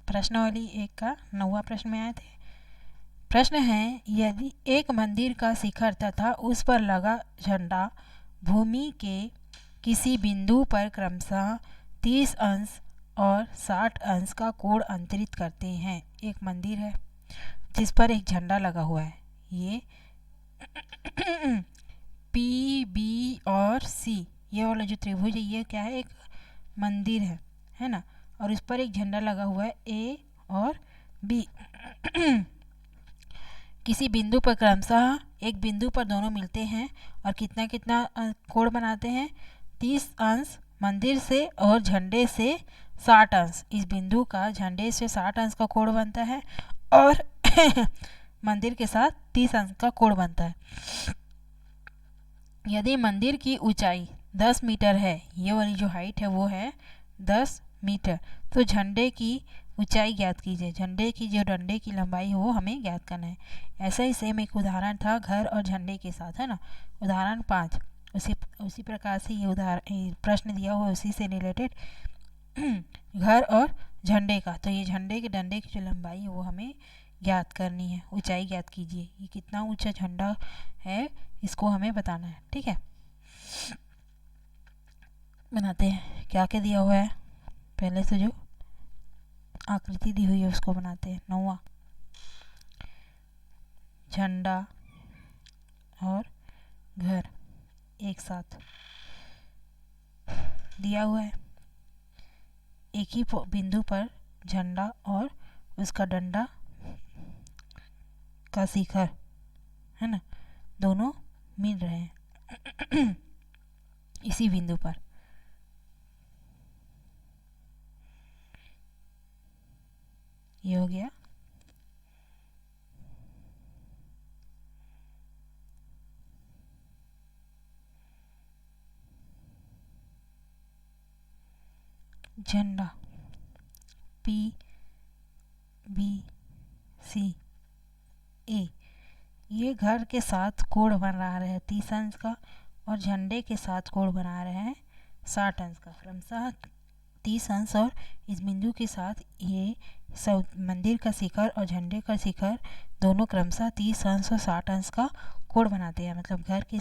प्रश्नावली 1 का 9वां प्रश्न में आए थे। प्रश्न है, यदि एक मंदिर का शिखर तथा उस पर लगा झंडा भूमि के किसी बिंदु पर क्रमशः 30 अंश और 60 अंश का कोण अंतरित करते हैं। एक मंदिर है जिस पर एक झंडा लगा हुआ है। ये पी बी और सी, ये वाला जो त्रिभुज है ये क्या है, एक मंदिर है ना। और इस पर एक झंडा लगा हुआ है ए और बी। किसी बिंदु पर क्रमशः एक बिंदु पर दोनों मिलते हैं और कितना कितना कोण बनाते हैं, 30 अंश मंदिर से और झंडे से 60 अंश। इस बिंदु का झंडे से 60 अंश का कोण बनता है और मंदिर के साथ 30 अंश का कोण बनता है। यदि मंदिर की ऊंचाई 10 मीटर है, ये वाली जो हाइट है वो है 10 मीटर, तो झंडे की ऊंचाई ज्ञात कीजिए। झंडे की जो डंडे की लंबाई है वो हमें ज्ञात करना है। ऐसा ही सेम एक उदाहरण था घर और झंडे के साथ, है ना। उदाहरण 5 उसी प्रकार से ये उदाहरण प्रश्न दिया हुआ उसी से रिलेटेड घर और झंडे का। तो ये झंडे के डंडे की जो लंबाई है वो हमें ज्ञात करनी है। ऊंचाई ज्ञात कीजिए, ये कितना ऊंचा झंडा है इसको हमें बताना है। ठीक है, बनाते हैं। क्या क्या दिया हुआ है, पहले से जो आकृति दी हुई है उसको बनाते हैं। 9वां, झंडा और घर एक साथ दिया हुआ है। एक ही बिंदु पर झंडा और उसका डंडा का शिखर, है ना, दोनों मिल रहे हैं इसी बिंदु पर। ये हो गया झंडा पी बी सी ए। ये घर के साथ कोण बना रहे हैं 30 अंश का और झंडे के साथ कोण बना रहे हैं 60 अंश का। क्रमशः 30 अंश और इस बिंदु के साथ ये सब मंदिर का शिखर और झंडे का शिखर दोनों क्रमशः 30 अंश और 60 अंश का कोण बनाते हैं। मतलब घर के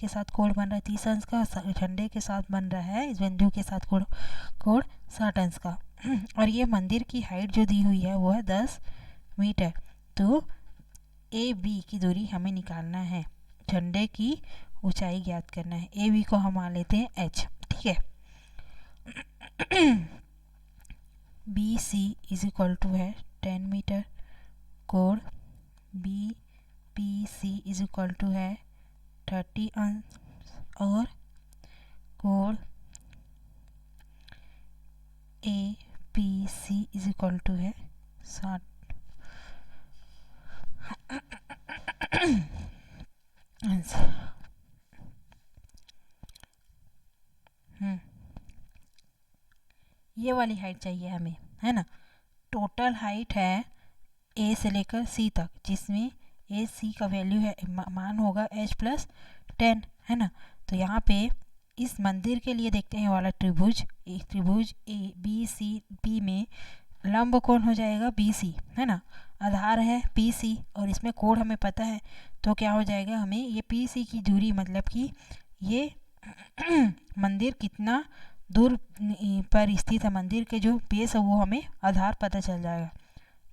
साथ कोण बन रहा है 30 अंश का, झंडे के साथ बन रहा है इस बिंदु के साथ कोण 60 अंश का। और ये मंदिर की हाइट जो दी हुई है वो है 10 मीटर। तो ए बी की दूरी हमें निकालना है, झंडे की ऊंचाई ज्ञात करना है। ए बी को हम मान लेते हैं h। ठीक है, B C is equal to है 10 मीटर, कोण B P C is equal to है 30 अंश और कोण A P C is equal to है 60 अंश। ये वाली हाइट चाहिए हमें, है ना। टोटल हाइट है ए से लेकर सी तक, जिसमें ए सी का वैल्यू है मान होगा h+10, है ना। तो यहाँ पे इस मंदिर के लिए देखते हैं वाला त्रिभुज ए बी सी पी में लंब कोण हो जाएगा बी सी, है ना। आधार है पी सी और इसमें कोण हमें पता है, तो क्या हो जाएगा, हमें ये पी सी की दूरी मतलब कि ये मंदिर कितना दूर पर स्थित है, मंदिर के जो बेस है वो हमें आधार पता चल जाएगा।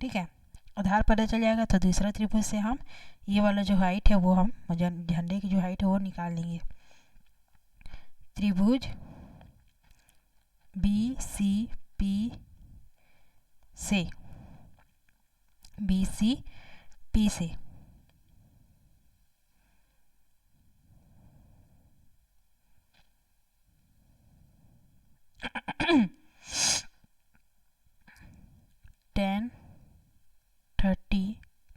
ठीक है, आधार पता चल जाएगा तो दूसरा त्रिभुज से हम ये वाला जो हाइट है वो हम झंडे की जो हाइट है वो निकाल लेंगे। त्रिभुज बी सी पी से बी सी पी से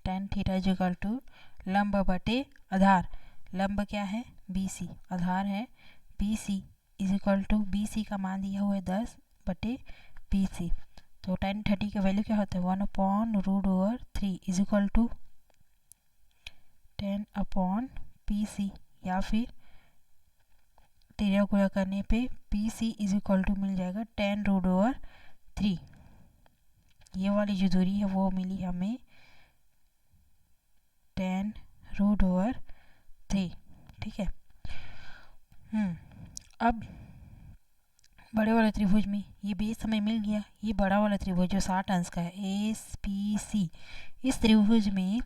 tan theta is equal to लंब बटे आधार। लंब क्या है बी सी, आधार है B C is equal to B C का मान दिया हुआ है 10 बटे बी सी। तो tan 30 का वैल्यू क्या होता है 1/√3 इज इक्वल टू 10/PC, या फिर 13 गुणा करने पे PC इज इक्वल टू मिल जाएगा 10√3। ये वाली जो दूरी है वो मिली हमें 10√3, ठीक है। अब बड़े वाले त्रिभुज में ये बेस हमें मिल गया। ये बड़ा वाला त्रिभुज जो 60 अंश का है, ASPC, इस त्रिभुज में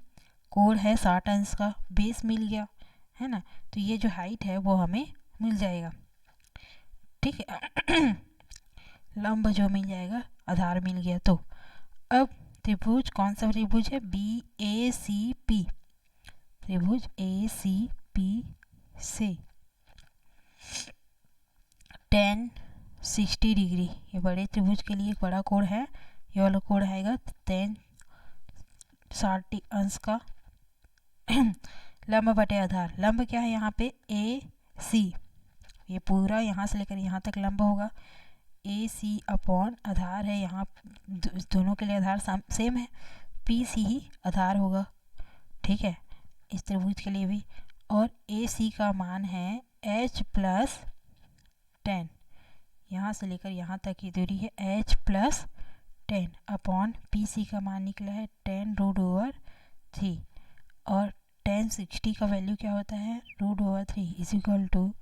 कोण है 60 अंश का, बेस मिल गया है ना। तो ये जो हाइट है वो हमें मिल जाएगा, ठीक है। लंब जो मिल जाएगा, आधार मिल गया। तो अब त्रिभुज, कौन सा त्रिभुज है, BACP, त्रिभुज ACP से 1060 डिग्री, ये बड़े त्रिभुज के लिए एक बड़ा कोण है। ये वाला कोण आएगा 1060 अंश का। लंब बटे आधार, लंब क्या है यहाँ पे, AC, ये पूरा यहाँ से लेकर यहाँ तक लंब होगा। AC अपॉन आधार है, यहाँ दोनों के लिए आधार सेम है, PC ही आधार होगा, ठीक है, इस त्रिभुज के लिए भी। और AC का मान है H+10, यहाँ से लेकर यहाँ तक की दूरी है H+10 अपॉन PC का मान निकला है 10√3, और 1060 का वैल्यू क्या होता है, √3 is equal to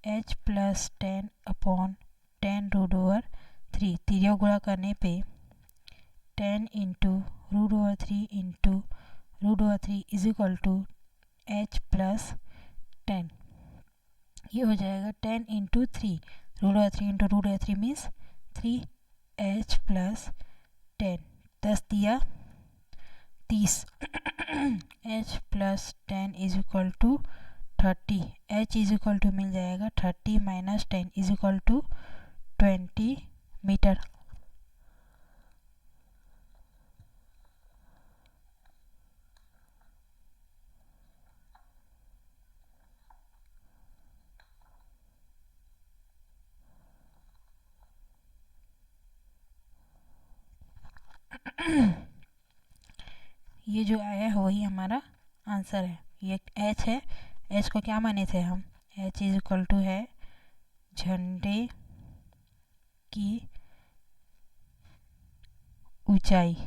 H+10 upon 10√3। तिर्यक गुणा करने पे 10 into √3 into √3 is equal to H+10, ये हो जाएगा 10 इंटू 3, √3 इंटू √3 मीन्स 3H+10, 10 दिया 30, H+10 is equal to 30, H is equal to मिल जाएगा 30 minus 10 is equal to 20 metre. ये जो आया है वही हमारा आंसर है। ये H है, H को क्या माने थे हम, H इज इक्वल टू है झंडे की ऊंचाई,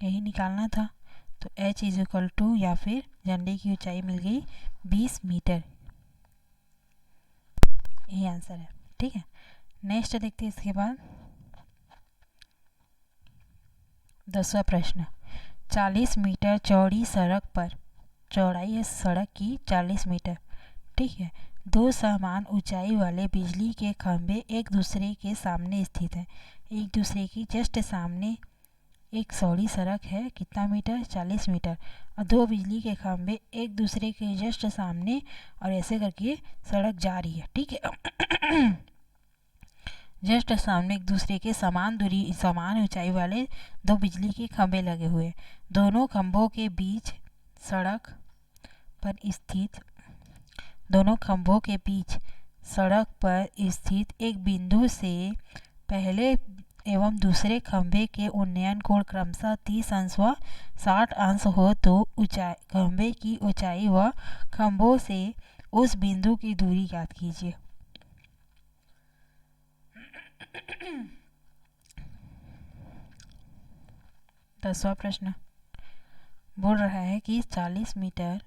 यही निकालना था। तो H इज इक्वल टू, या फिर झंडे की ऊंचाई मिल गई 20 मीटर, यही आंसर है, ठीक है। नेक्स्ट देखते हैं इसके बाद 10वां प्रश्न। 40 मीटर चौड़ी सड़क पर, चौड़ाई है सड़क की 40 मीटर, ठीक है। दो समान ऊंचाई वाले बिजली के खंभे एक दूसरे के सामने स्थित हैं, एक दूसरे की जस्ट सामने एक चौड़ी सड़क है, कितना मीटर, 40 मीटर, और दो बिजली के खंभे एक दूसरे के जस्ट सामने, और ऐसे करके सड़क जा रही है, ठीक है। जस्ट सामने एक दूसरे के समान दूरी, समान ऊंचाई वाले दो बिजली के खंभे लगे हुए, दोनों खंभों के बीच सड़क पर स्थित, दोनों खंभों के बीच सड़क पर स्थित एक बिंदु से पहले एवं दूसरे खंभे के उन्नयन कोण क्रमशः 30 अंश व 60 अंश हो तो ऊंचाई, खंभे की ऊंचाई व खंभों से उस बिंदु की दूरी ज्ञात कीजिए। 10वां प्रश्न बोल रहा है कि 40 मीटर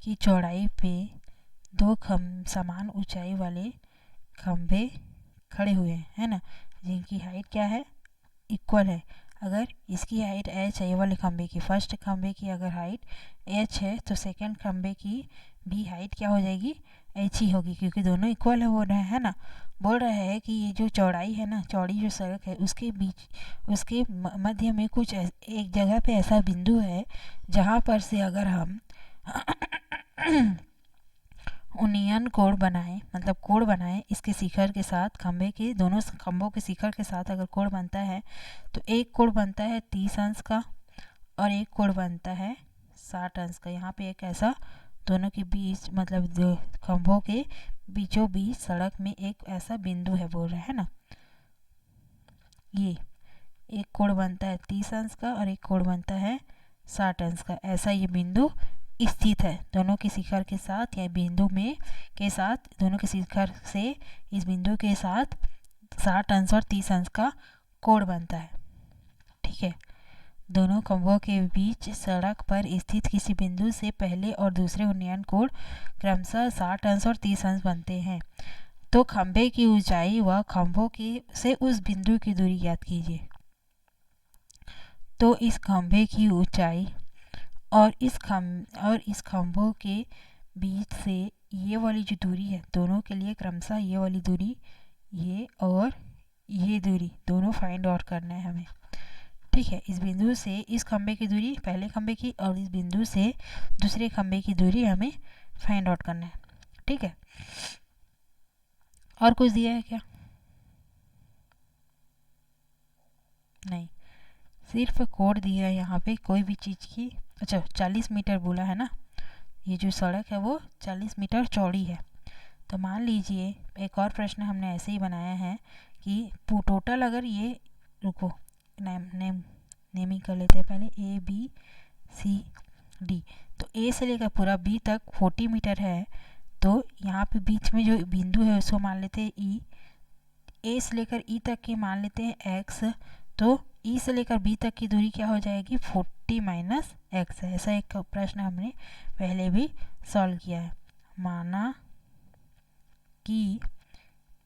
की चौड़ाई पे दो समान ऊंचाई वाले खंभे खड़े हुए हैं, है ना, जिनकी हाइट क्या है, इक्वल है। अगर इसकी हाइट h है, ये वाले खंभे की, फर्स्ट खंभे की अगर हाइट h है तो सेकंड खंभे की भी हाइट क्या हो जाएगी, h ही होगी, क्योंकि दोनों इक्वल है, बोल रहा है ना। बोल रहा है कि ये जो चौड़ाई है ना, चौड़ी जो सड़क है उसके बीच, उसके मध्य में कुछ एक जगह पे ऐसा बिंदु है जहाँ पर से अगर हम उन्नयन कोण बनाएं, मतलब कोण बनाएं इसके शिखर के साथ, खंभे के दोनों खंभों के शिखर के साथ अगर कोण बनता है तो एक कोण बनता है 30 अंश का और एक कोण बनता है 60 अंश का। यहाँ पे एक ऐसा दोनों के बीच, मतलब खंभों के बीचों बीच सड़क में एक ऐसा बिंदु है, बोल रहा है ना। ये एक कोण बनता है 30 अंश का और एक कोण बनता है 60 अंश का, ऐसा ये बिंदु स्थित है, दोनों के शिखर के साथ या बिंदु में के साथ, दोनों के शिखर से इस बिंदु के साथ 60 अंश और 30 अंश का कोण बनता है। ठीक है, दोनों खंभों के बीच सड़क पर स्थित किसी बिंदु से पहले और दूसरे उन्नयन कोण क्रमशः 60 अंश और 30 अंश बनते हैं। तो खंभे की ऊंचाई व खंभों की से उस बिंदु की दूरी ज्ञात कीजिए। तो इस खंभे की ऊंचाई और इस खंभों के बीच से ये वाली जो दूरी है, दोनों के लिए क्रमशः ये वाली दूरी, ये और ये दूरी दोनों फाइंड आउट करना है हमें। ठीक है, इस बिंदु से इस खंभे की दूरी पहले खंभे की और इस बिंदु से दूसरे खंभे की दूरी हमें फाइंड आउट करना है। ठीक है, और कुछ दिया है क्या? नहीं, सिर्फ कोड दिया है यहाँ पे, कोई भी चीज़ की। अच्छा, 40 मीटर बोला है ना, ये जो सड़क है वो 40 मीटर चौड़ी है। तो मान लीजिए एक और प्रश्न हमने ऐसे ही बनाया है कि टोटल अगर ये, रुको नेमिंग कर लेते हैं पहले, ए बी सी डी, तो ए से लेकर पूरा बी तक 40 मीटर है। तो यहाँ पे बीच में जो बिंदु है उसको मान लेते हैं ई, ए से लेकर ई तक की मान लेते हैं एक्स। तो ई से लेकर बी तक की दूरी क्या हो जाएगी? 40 माइनस एक्स है। ऐसा एक प्रश्न हमने पहले भी सॉल्व किया है। माना कि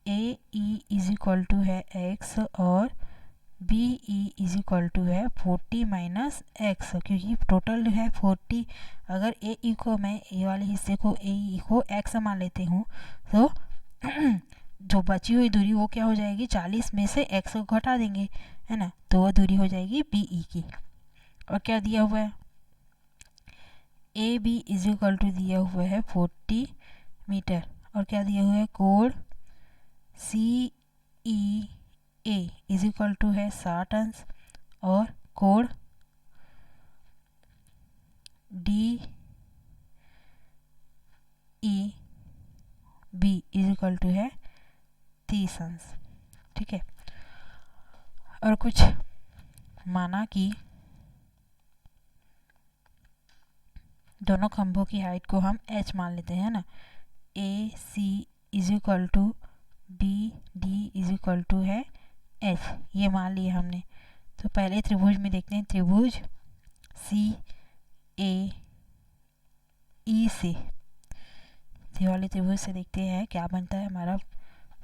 A E is equal to है एक्स और B E is equal to है 40 माइनस एक्स, क्योंकि टोटल है 40। अगर ए ई को मैं ए वाले हिस्से को ए ई को एक्स मान लेती हूँ तो जो बची हुई दूरी वो क्या हो जाएगी? 40 में से एक्स को घटा देंगे, है ना, तो वो दूरी हो जाएगी बी ई की। और क्या दिया हुआ है? A B is equal to दिया हुआ है 40 मीटर, और क्या दिया हुआ है? कोण C E A is equal to है 60 अंश, और कोण D E B is equal to है 30 अंश। ठीक है, और कुछ माना कि दोनों खंभों की हाइट को हम h मान लेते हैं ना, A C is equal to B D is equal to है h, ये मान लिया हमने। तो पहले त्रिभुज में देखते हैं, त्रिभुज सी ए ई से, ये वाले त्रिभुज से देखते हैं क्या बनता है हमारा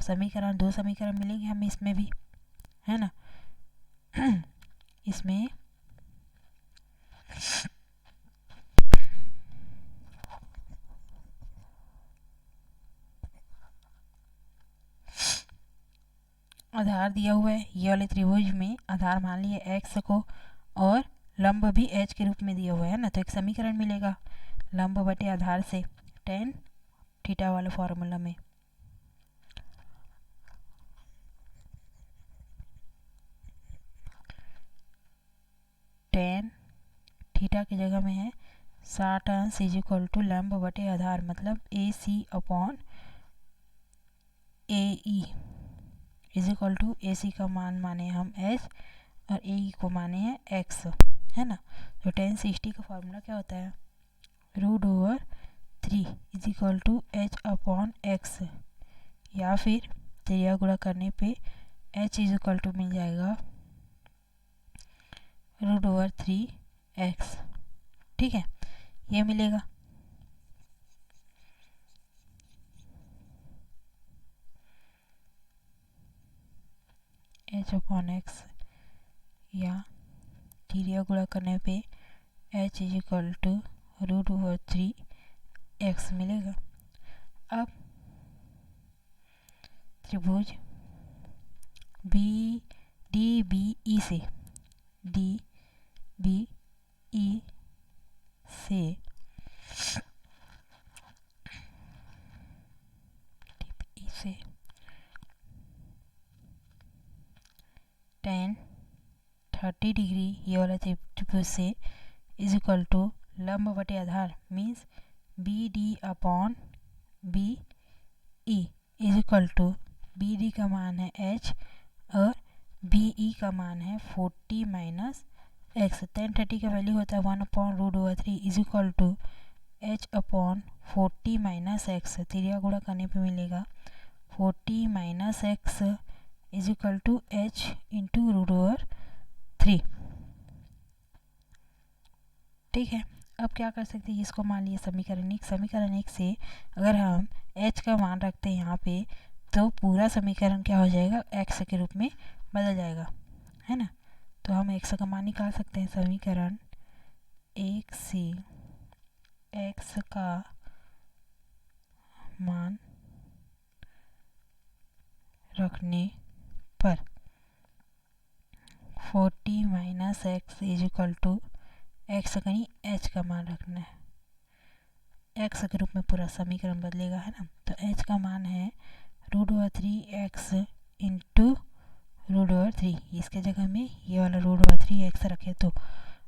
समीकरण। 2 समीकरण मिलेंगे हमें इसमें भी, है ना। इसमें आधार दिया हुआ है, ये वाले त्रिभुज में आधार मान लिए x को और लंब भी h के रूप में दिया हुआ है ना। तो एक समीकरण मिलेगा लंब बटे आधार से, tan थीटा वाले फॉर्मूला में। tan थीटा की जगह में है 60 अंश इज इक्वल टू लंब बटे आधार, मतलब A C upon A E is equal to A C का मान माने हम h और ए ई को माने हैं x, है ना। तो tan 60 का फॉर्मूला क्या होता है? √3 is equal to h upon x, या फिर त्रिया गुणा करने पे h इज इक्वल टू मिल जाएगा √3x। ठीक है, ये मिलेगा। h अपॉन एक्स या त्रिया गुणा करने पे h is equal to √3x मिलेगा। अब त्रिभुज बी डी बी ई से, डी बी ई से tan 30 डिग्री ये वाला त्रिभुज से इज इक्वल टू लंब बटे आधार means B D upon B E is equal to B D का मान है h और बी ई का मान है 40 माइनस एक्स। tan 30 का वैल्यू होता है 1/√3 is equal to H upon 40 minus X, त्रिया गुणा करने पे मिलेगा 40 minus X is equal to H into root over 3। ठीक है, अब क्या कर सकते हैं, इसको मान लिया समीकरण एक से अगर हम h का मान रखते हैं यहाँ पे, तो पूरा समीकरण क्या हो जाएगा, x के रूप में बदल जाएगा, है ना। तो हम x का मान निकाल सकते हैं। समीकरण एक से x का मान रखने पर 40 minus X is equal to X कहीं h का मान रखना है, x के रूप में पूरा समीकरण बदलेगा, है ना। तो h का मान है root over 3x into root over 3, इसके जगह में ये वाला रूट ओवर 3x रखे, तो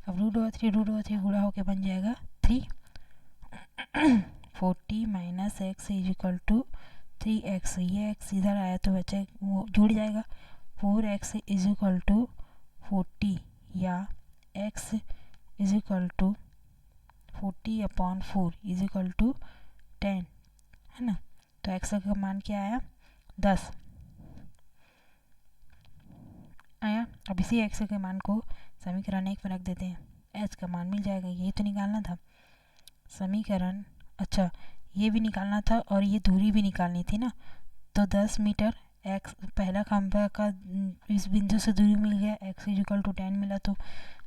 अब रूट ओवर 3 गुणा होके बन जाएगा 3। 40 minus X is equal to 3x, ये x इधर आया तो बच्चा वो जुड़ जाएगा, 4x इज इक्वल टू 40 या x is equal to 40 upon 4 is equal to 10, है ना। तो x का मान क्या आया, 10 आया। अब इसी x के मान को समीकरण एक में रख देते हैं, h का मान मिल जाएगा। ये तो निकालना था समीकरण, अच्छा ये भी निकालना था और ये दूरी भी निकालनी थी ना। तो 10 मीटर x पहला खंभा का इस बिंदु से दूरी मिल गया, x इज इक्वल टू 10 मिला। तो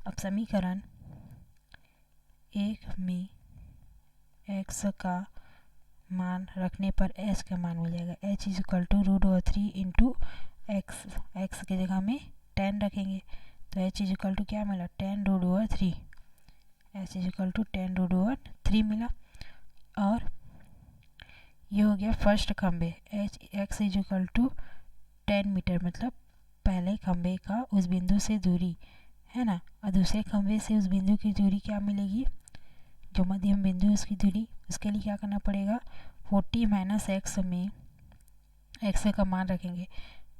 अब समीकरण एक में x का मान रखने पर h का मान मिल जाएगा, h is equal to root over 3 into X के जगह में 10 रखेंगे, तो h इज इक्वल टू क्या मिला, 10 root over 3, h is equal to 10 root over 3 मिला। और ये हो गया फर्स्ट खंबे, x is equal to 10 meter, मतलब पहले खंबे का उस बिंदु से दूरी, है ना। और दूसरे खंबे से उस बिंदु की दूरी क्या मिलेगी, जो मध्यम बिंदु है उसकी दूरी। उसके लिए क्या करना पड़ेगा, 40 माइनस एक्स में एक्स का मान रखेंगे,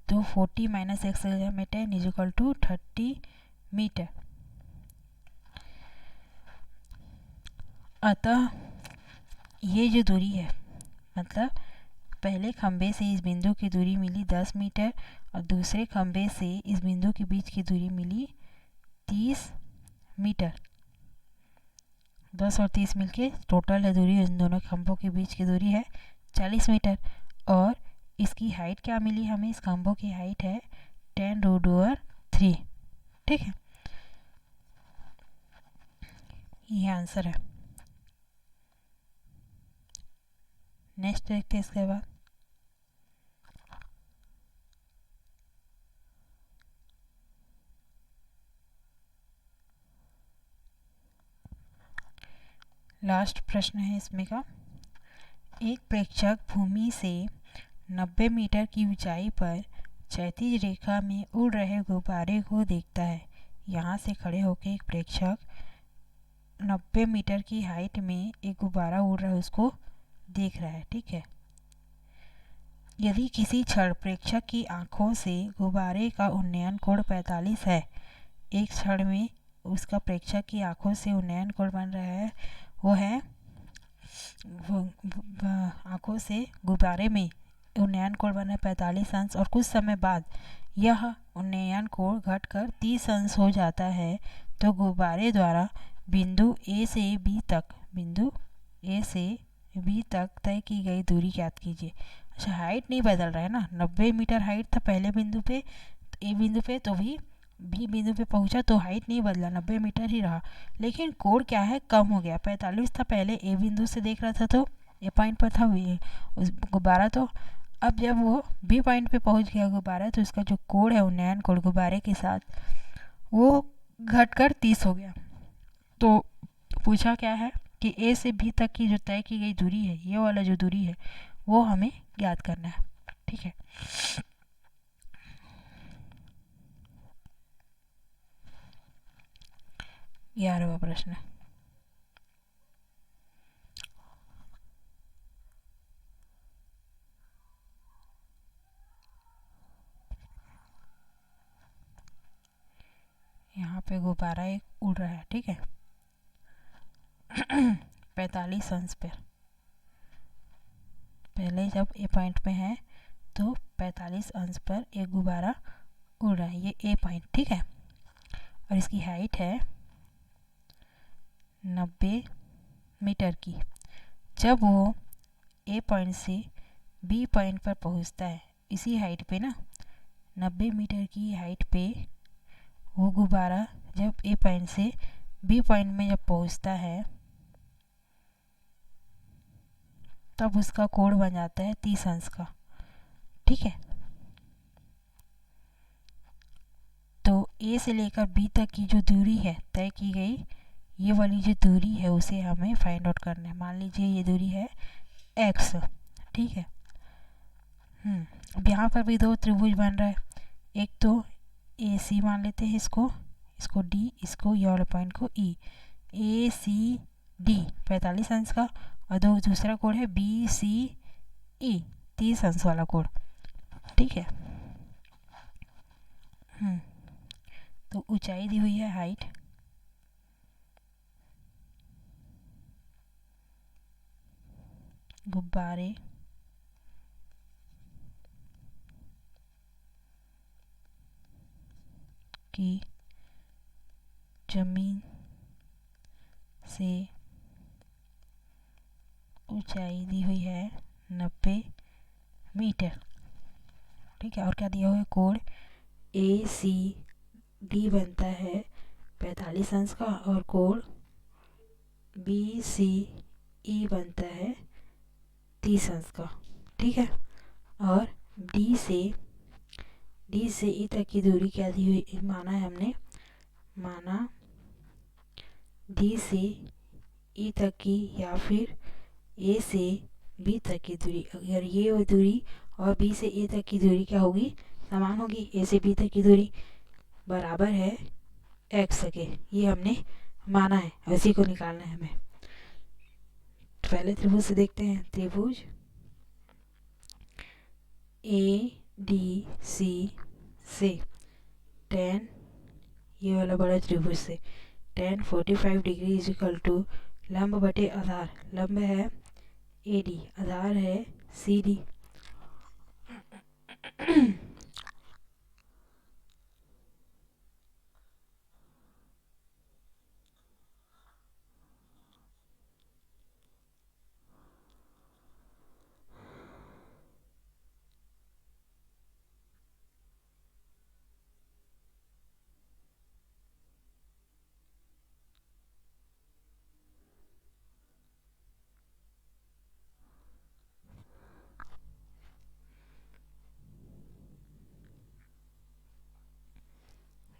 तो 40 माइनस एक्स में 10 इज इक्वल टू 30 मीटर। अतः ये जो दूरी है, मतलब पहले खंबे से इस बिंदु की दूरी मिली 10 मीटर और दूसरे खंबे से इस बिंदु के बीच की दूरी मिली 30 मीटर। 10 और 30 मिलके टोटल है दूरी इन दोनों खंभों के बीच की दूरी है 40 मीटर। और इसकी हाइट क्या मिली हमें, इस खंभों की हाइट है 10 रूट ओवर 3। ठीक है, ये आंसर है। नेक्स्ट देखते हैं इसके बाद। लास्ट प्रश्न है इसमें का, एक प्रेक्षक भूमि से 90 मीटर की ऊंचाई पर क्षैतिज रेखा में उड़ रहे गुब्बारे को देखता है। यहाँ से खड़े होकर एक प्रेक्षक 90 मीटर की हाइट में एक गुब्बारा उड़ रहा है उसको देख रहा है। ठीक है, यदि किसी क्षण प्रेक्षक की आंखों से गुब्बारे का उन्नयन कोण 45 है, एक क्षण में उसका प्रेक्षक की आंखों से उन्नयन कोण बन रहा है, वो है आंखों से गुब्बारे में उन्नयन कोण बना 45 अंश और कुछ समय बाद यह उन्नयन कोण घटकर 30 अंश हो जाता है, तो गुब्बारे द्वारा बिंदु ए से बी तक तय की गई दूरी ज्ञात कीजिए। अच्छा, हाइट नहीं बदल रहा है ना, 90 मीटर हाइट था पहले बिंदु पे, ए बिंदु पे, तो भी बी बिंदु पे पहुंचा तो हाइट नहीं बदला, 90 मीटर ही रहा, लेकिन कोण क्या है, कम हो गया। 45 था पहले ए बिंदु से देख रहा था तो ए पॉइंट पर था उस गुब्बारा, तो अब जब वो बी पॉइंट पे पहुंच गया गुब्बारा, तो इसका जो कोण है उन्नयन कोण गुब्बारे के साथ, वो घटकर 30 हो गया। तो पूछा क्या है कि ए से बी तक की जो तय की गई दूरी है, ये वाला जो दूरी है वो हमें याद करना है। ठीक है, 11वां प्रश्न। यहाँ पे गुब्बारा एक उड़ रहा है। ठीक है, 45 अंश पर। पहले जब ए पॉइंट पे है तो 45 अंश पर एक गुब्बारा उड़ रहा है, ये ए पॉइंट, ठीक है। और इसकी हाइट है 90 मीटर की। जब वो ए पॉइंट से बी पॉइंट पर पहुंचता है, इसी हाइट पे ना, 90 मीटर की हाइट पे वो गुब्बारा जब ए पॉइंट से बी पॉइंट में जब पहुंचता है तब उसका कोण बन जाता है 30 अंश का, ठीक है। तो ए से लेकर बी तक की जो दूरी है तय की गई, ये वाली जो दूरी है उसे हमें फाइंड आउट करना है। मान लीजिए ये दूरी है x, ठीक है। अब यहाँ पर भी दो त्रिभुज बन रहा है, एक तो ए सी मान लेते हैं इसको डी, इसको ये वाला पॉइंट को ई, ए सी डी 45 अंश का, और दूसरा कोण है बी सी ई 30 अंश वाला कोण, ठीक है। तो ऊंचाई दी हुई है, हाइट, गुब्बारे की जमीन से ऊंचाई दी हुई है 90 मीटर, ठीक है। और क्या दिया हुआ है, कोण ए सी डी बनता है 45 अंश का, और कोण बी सी ई बनता है 30 अंश का, ठीक है। और डी से ई तक की दूरी क्या दी हुई माना है हमने, माना डी से ई तक की या फिर ए से बी तक की दूरी, अगर ये दूरी और बी से ए तक की दूरी क्या होगी, समान होगी, ए से बी तक की दूरी बराबर है एक्स के, ये हमने माना है, इसी को निकालना है हमें। पहले त्रिभुज से देखते हैं, त्रिभुज ए डी सी से tan, ये वाला बड़ा त्रिभुज से tan 45 degree is equal to लंब बटे आधार, लंब है ए डी, आधार है सी डी।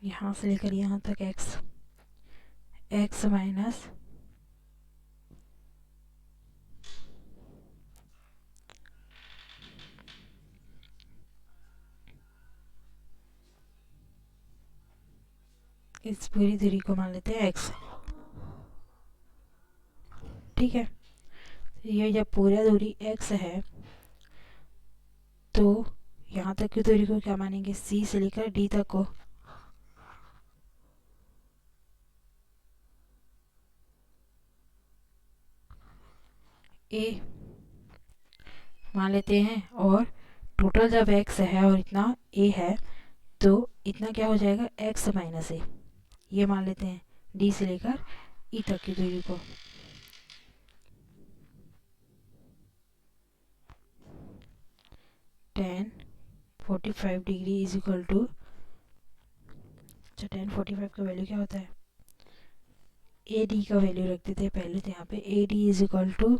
यहाँ से लेकर यहाँ तक x माइनस इस पूरी दूरी को मान लेते हैं x, ठीक है। ये जब पूरा दूरी x है तो यहाँ तक की दूरी को क्या मानेंगे, c से लेकर d तक को, a मान लेते हैं। और टोटल जब x है और इतना a है तो इतना क्या हो जाएगा, x माइनस a, ये मान लेते हैं d से लेकर e तक की दूरी को। tan 45 degree is equal to, अच्छा tan 45 का वैल्यू क्या होता है, ए डी का वैल्यू रखते थे पहले, तो यहाँ पे A D is equal to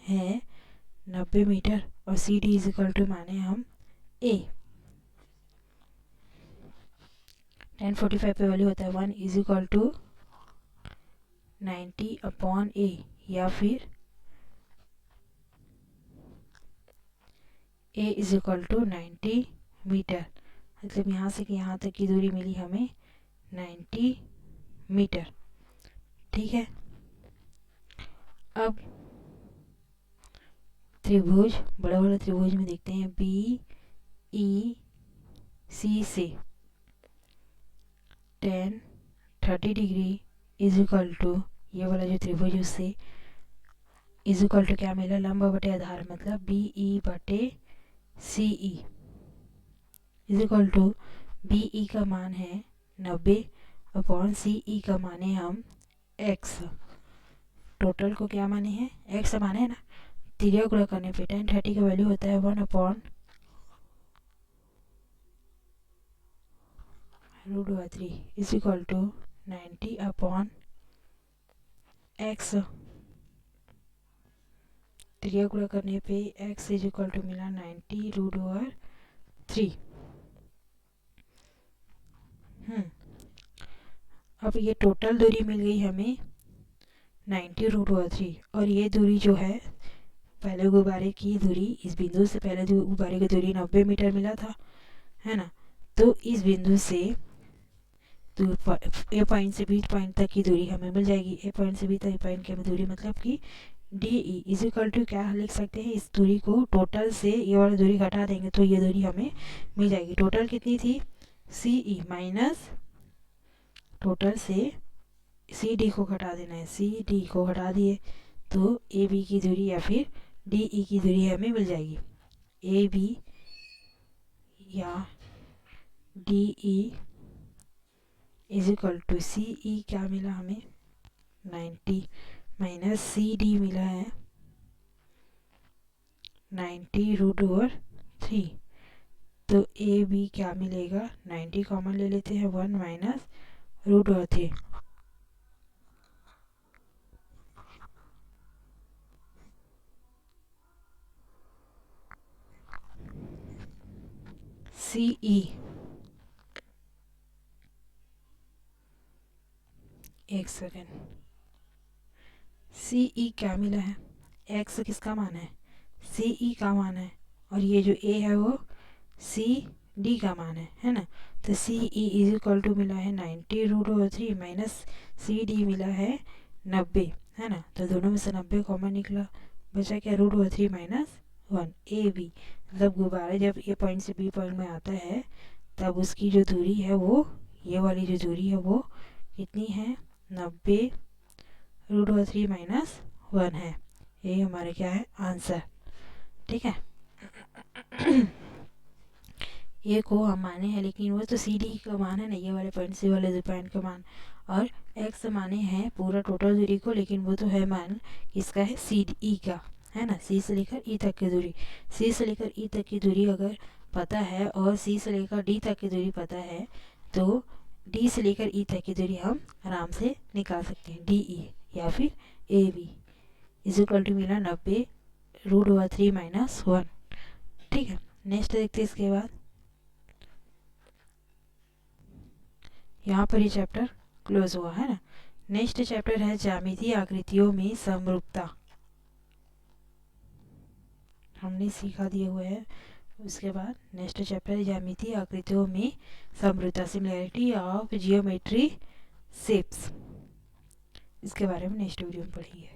है 90 मीटर, और C D is equal to माने हम ए। tan 45 पे वैल्यू होता है 1 इज इक्वल टू 90 अपॉन ए, या फिर ए इज इक्वल टू 90 मीटर, मतलब यहाँ से यहाँ तक की दूरी मिली हमें 90 मीटर, ठीक है। अब त्रिभुज, बड़ा बड़ा त्रिभुज में देखते हैं, बी ई सी से tan 30 degree is equal to, ये वाला जो त्रिभुज उससे इज इक्वल टू क्या मिला, लंब बटे आधार मतलब बी ई बटे C E is equal to B E का मान है 90 अपॉन सी ई का माने हम x। टोटल को क्या माने हैं, x माने है ना, तिर्यक गुणा करने पे tan 30 का वैल्यू होता है 1 upon √3 is equal to 90 upon x। त्रिया गुणा करने पे x इज इक्वल टू मिला 90 √3। अब ये टोटल दूरी मिल गई हमें 90 √3 और ये दूरी जो है पहले गुब्बारे की दूरी, इस बिंदु से पहले गुब्बारे की दूरी 90 मीटर मिला था, है ना। तो इस बिंदु से ए पॉइंट से बी पॉइंट तक की दूरी हमें मिल जाएगी। ए पॉइंट से बी तक पॉइंट की दूरी मतलब कि D E is equal to क्या लिख सकते हैं, इस दूरी को टोटल से ये वाली दूरी घटा देंगे तो ये दूरी हमें मिल जाएगी। टोटल कितनी थी, सी ई माइनस टोटल से सी डी को घटा देना है, सी डी को घटा दिए तो ए बी की दूरी या फिर डी ई की दूरी हमें मिल जाएगी। ए बी या D E is equal to C E क्या मिला हमें 90 माइनस सी डी मिला है 90 √3। तो ए बी क्या मिलेगा, 90 कॉमन ले लेते हैं 1 माइनस √3। सी ई एक सेकेंड, सी ई क्या मिला है, एक्स किसका मान है, सी ई का मान है और ये जो ए है वो सी डी का मान है ना। तो सी ई इज इक्वल टू मिला है 90 √3 माइनस सी डी मिला है 90, है ना। तो दोनों में से 90 कॉमन निकला, बचा क्या √3 माइनस 1। ए बी मतलब गुब्बारे जब ए पॉइंट से बी पॉइंट में आता है तब उसकी जो दूरी है वो, ये वाली जो दूरी है वो कितनी है 90 √3 माइनस 1 है। ये हमारे क्या है आंसर, ठीक है। ये को हम माने हैं लेकिन वो तो सी डी का मान है ना, ये वाले पॉइंट से वाले दो पॉइंट का मान, और एक्स माने हैं पूरा टोटल दूरी को, लेकिन वो तो है मान किसका है, सी डी ई का, है ना। सी से लेकर ई तक की दूरी, सी से लेकर ई तक की दूरी अगर पता है और सी से लेकर डी तक की दूरी पता है तो डी से लेकर ई तक की दूरी हम आराम से निकाल सकते हैं। डी ई या फिर A B is equal to मिला 90 √3 माइनस 1, ठीक है। नेक्स्ट देखते हैं इसके बाद, यहाँ पर ये चैप्टर क्लोज हुआ है ना। नेक्स्ट चैप्टर है ज्यामितीय आकृतियों में समरूपता, हमने सीखा दिए हुए है। उसके बाद नेक्स्ट चैप्टर है ज्यामितीय आकृतियों में समरूपता, सिमिलैरिटी ऑफ जियोमेट्री शेप्स, इसके बारे में नेक्स्ट वीडियो में पढ़िए।